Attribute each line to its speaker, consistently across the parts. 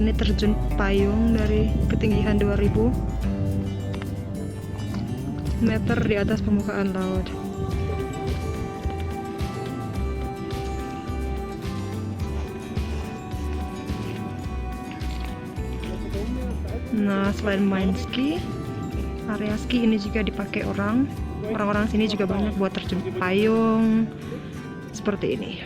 Speaker 1: ini terjun payung dari ketinggian 2000 meter di atas permukaan laut. Nah, selain main ski, area ski ini juga dipakai orang-orang sini juga banyak buat terjun payung seperti ini.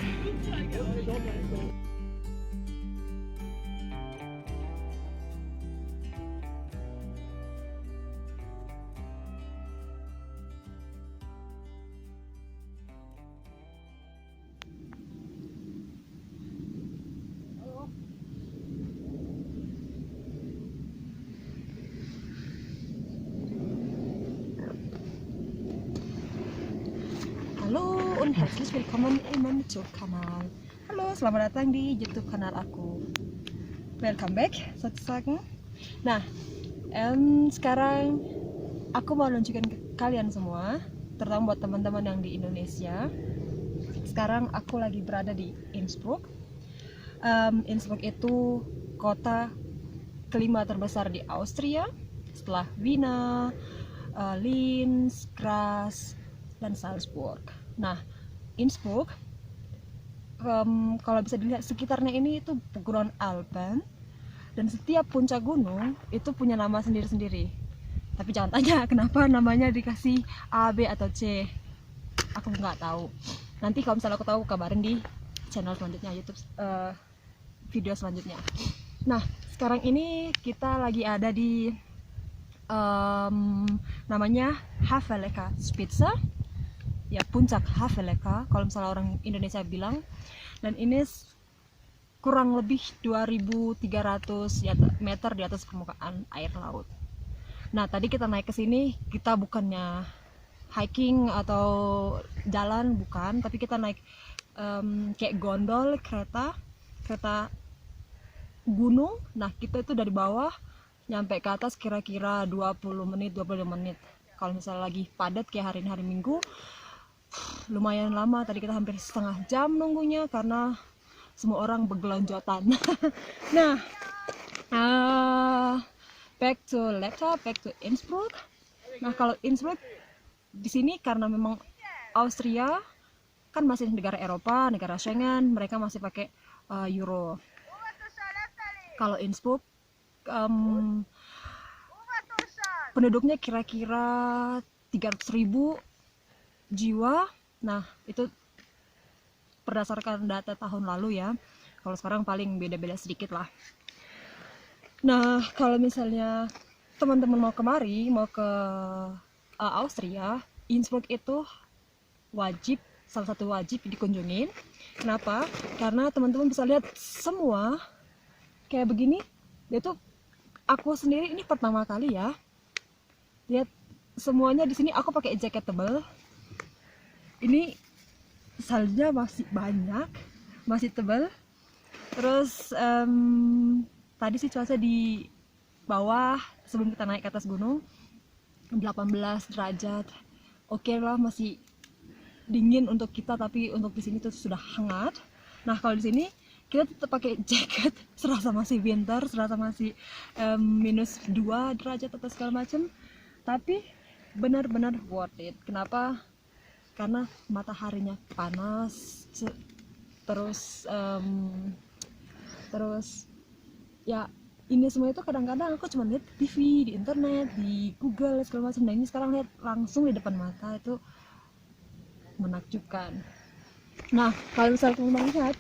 Speaker 1: Halo und herzlich willkommen in meinem YouTube-Kanal. Halo, selamat datang di YouTube-kanal aku. Welcome back, sozusagen. Nah, sekarang aku mau nunjukin ke kalian semua, terutama buat teman-teman yang di Indonesia. Sekarang aku lagi berada di Innsbruck. Innsbruck itu kota kelima terbesar di Austria, setelah Wiener, Linz, Graz, dan Salzburg. Nah, Innsbruck, kalau bisa dilihat sekitarnya ini itu pegunungan Alpen, dan setiap puncak gunung itu punya nama sendiri-sendiri. Tapi jangan tanya kenapa namanya dikasih A, B, atau C. Aku nggak tahu. Nanti kalau misalnya aku tahu, kabarin di channel selanjutnya, YouTube video selanjutnya. Nah, sekarang ini kita lagi ada di namanya Haveleka Spitze, ya puncak Haveleka kalau misalnya orang Indonesia bilang. Dan ini kurang lebih 2300 meter di atas permukaan air laut. Nah, tadi kita naik ke sini, kita bukannya hiking atau jalan, bukan, tapi kita naik kayak gondol, kereta gunung. Nah, kita itu dari bawah nyampe ke atas kira-kira 25 menit. Kalau misalnya lagi padat kayak hari Minggu, lumayan lama. Tadi kita hampir setengah jam nunggunya karena semua orang bergelonjotan. Nah, back to laptop, back to Innsbruck. Nah, kalau Innsbruck di sini karena memang Austria kan masih negara Eropa, negara Schengen, mereka masih pakai euro. Kalau Innsbruck penduduknya kira-kira 300.000 jiwa. Nah, itu berdasarkan data tahun lalu ya. Kalau sekarang paling beda-beda sedikit lah. Nah, kalau misalnya teman-teman mau kemari, mau ke Austria, Innsbruck itu salah satu wajib dikunjungin. Kenapa? Karena teman-teman bisa lihat semua kayak begini. Itu aku sendiri ini pertama kali ya lihat semuanya di sini. Aku pakai jaket tebal. Ini saljunya masih banyak, masih tebal. Terus tadi sih cuaca di bawah sebelum kita naik ke atas gunung 18 derajat. Oke lah, masih dingin untuk kita, tapi untuk di sini tuh sudah hangat. Nah, kalau di sini kita tetap pakai jaket, serasa masih winter, serasa masih -2 derajat atau segala macam. Tapi benar-benar worth it. Kenapa? Karena mataharinya panas, terus ya ini semua itu kadang-kadang aku cuma lihat di TV, di internet, di Google segala macam. Nah, ini sekarang lihat langsung di depan mata, itu menakjubkan. Nah, kalau misalnya teman-teman lihat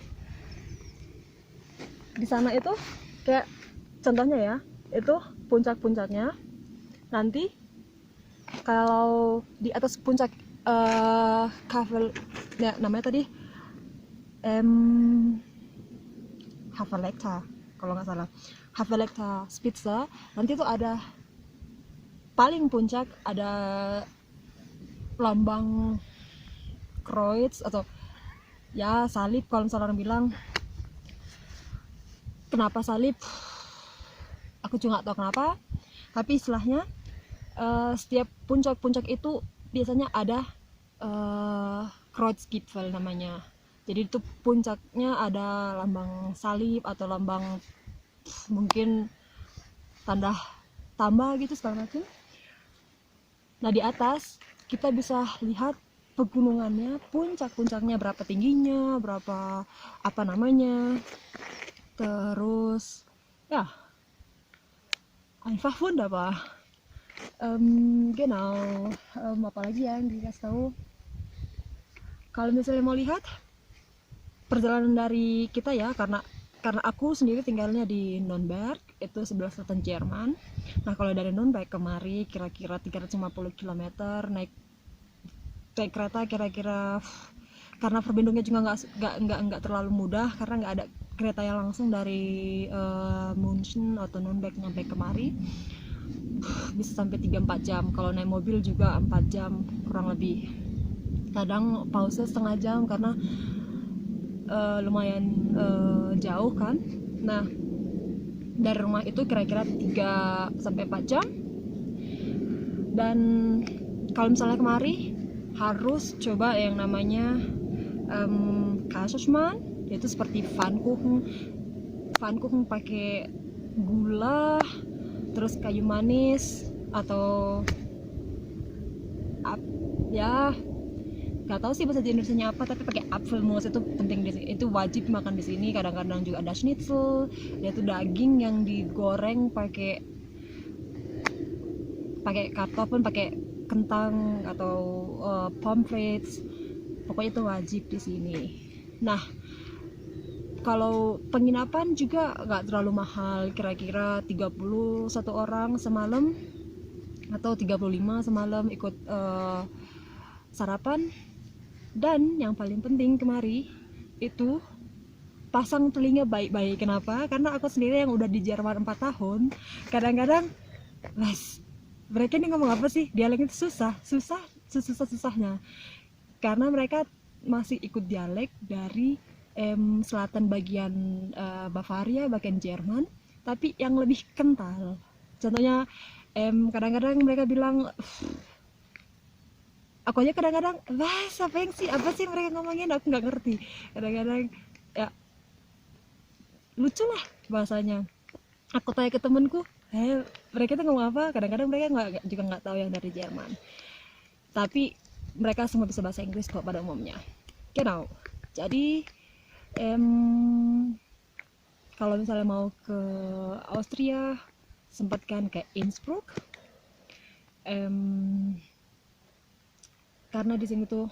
Speaker 1: di sana itu kayak contohnya ya, itu puncak-puncaknya. Nanti kalau di atas puncak Kavel, ya, namanya tadi Havelekta kalau nggak salah, Havelekta Spitze. Nanti tuh ada paling puncak, ada lambang kreuz atau ya salib. Kalau misalnya orang bilang kenapa salib, aku juga nggak tahu kenapa, tapi istilahnya setiap puncak-puncak itu biasanya ada Kreuzgipfel namanya. Jadi itu puncaknya ada lambang salib atau lambang mungkin tanda tambah gitu segala macam. Nah di atas kita bisa lihat pegunungannya, puncak-puncaknya berapa tingginya, berapa apa namanya, terus ya einfach wunderbar. Genau, apalagi yang dikasih tahu, kalau misalnya mau lihat perjalanan dari kita ya, karena aku sendiri tinggalnya di Nürnberg, itu sebelah selatan Jerman. Nah kalau dari Nürnberg kemari kira-kira 350 km naik kereta, kira-kira karena Verbindungnya juga nggak terlalu mudah, karena nggak ada kereta yang langsung dari München atau Nürnberg nyampe kemari, bisa sampai 3-4 jam. Kalau naik mobil juga 4 jam kurang lebih, kadang pause setengah jam karena lumayan jauh kan. Nah dari rumah itu kira-kira 3-4 jam. Dan kalau misalnya kemari harus coba yang namanya Kaiserschmarrn, yaitu seperti pfannkuchen pakai gula, terus kayu manis, atau ya nggak tahu sih bahasa Indonesia apa, tapi pakai Apfelmus itu penting di sini, itu wajib makan di sini. Kadang-kadang juga ada schnitzel, yaitu daging yang digoreng pakai kartofel, pakai kentang atau pomfrets, pokoknya itu wajib di sini. Nah kalau penginapan juga nggak terlalu mahal, kira-kira 31 orang semalam atau 35 semalam ikut sarapan. Dan yang paling penting kemari itu pasang telinga baik-baik. Kenapa? Karena aku sendiri yang udah di Jerman 4 tahun, kadang-kadang mereka ini ngomong apa sih, dialek itu susahnya, karena mereka masih ikut dialek dari selatan bagian Bavaria, bagian Jerman, tapi yang lebih kental. Contohnya kadang-kadang mereka bilang, aku aja kadang-kadang apa sih mereka ngomongin, aku nggak ngerti. Kadang-kadang ya lucu lah bahasanya. Aku tanya ke temenku, mereka tuh ngomong apa, kadang-kadang mereka juga nggak tahu yang dari Jerman, tapi mereka semua bisa bahasa Inggris kok pada umumnya. Genau. Jadi kalau misalnya mau ke Austria, sempatkan ke Innsbruck, karena di sini tuh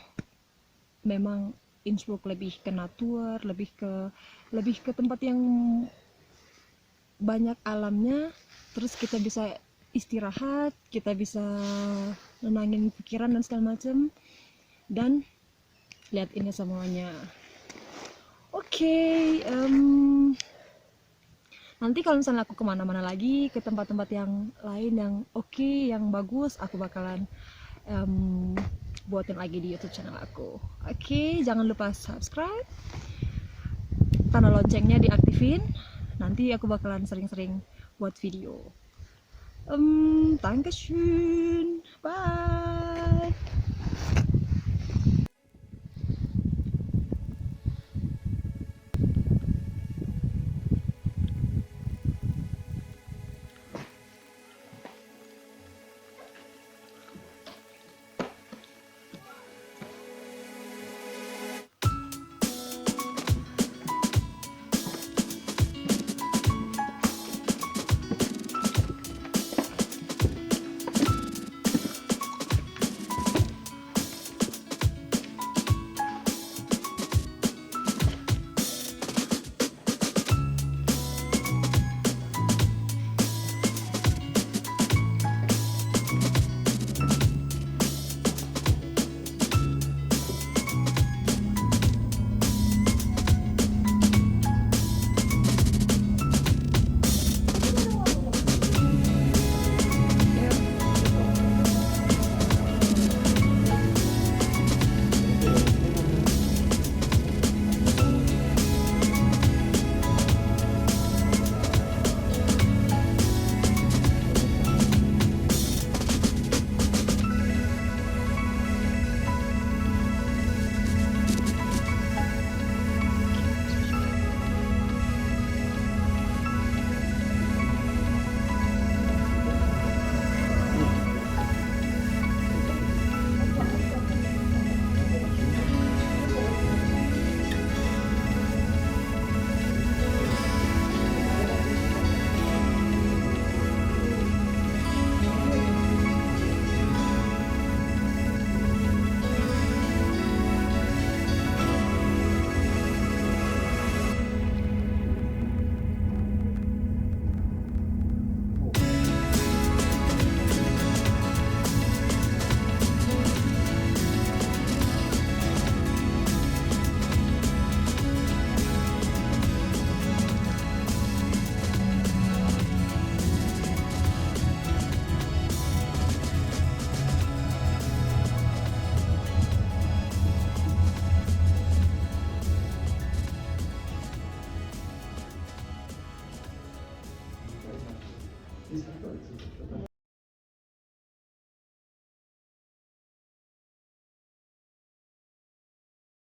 Speaker 1: memang Innsbruck lebih ke natur, lebih ke tempat yang banyak alamnya. Terus kita bisa istirahat, kita bisa nenangin pikiran dan segala macam, dan lihat ini semuanya. Oke, nanti kalau misalnya aku kemana-mana lagi, ke tempat-tempat yang lain yang oke, yang bagus, aku bakalan buatin lagi di YouTube channel aku. Oke, jangan lupa subscribe, tanda loncengnya diaktifin, nanti aku bakalan sering-sering buat video. Dankeschön, bye.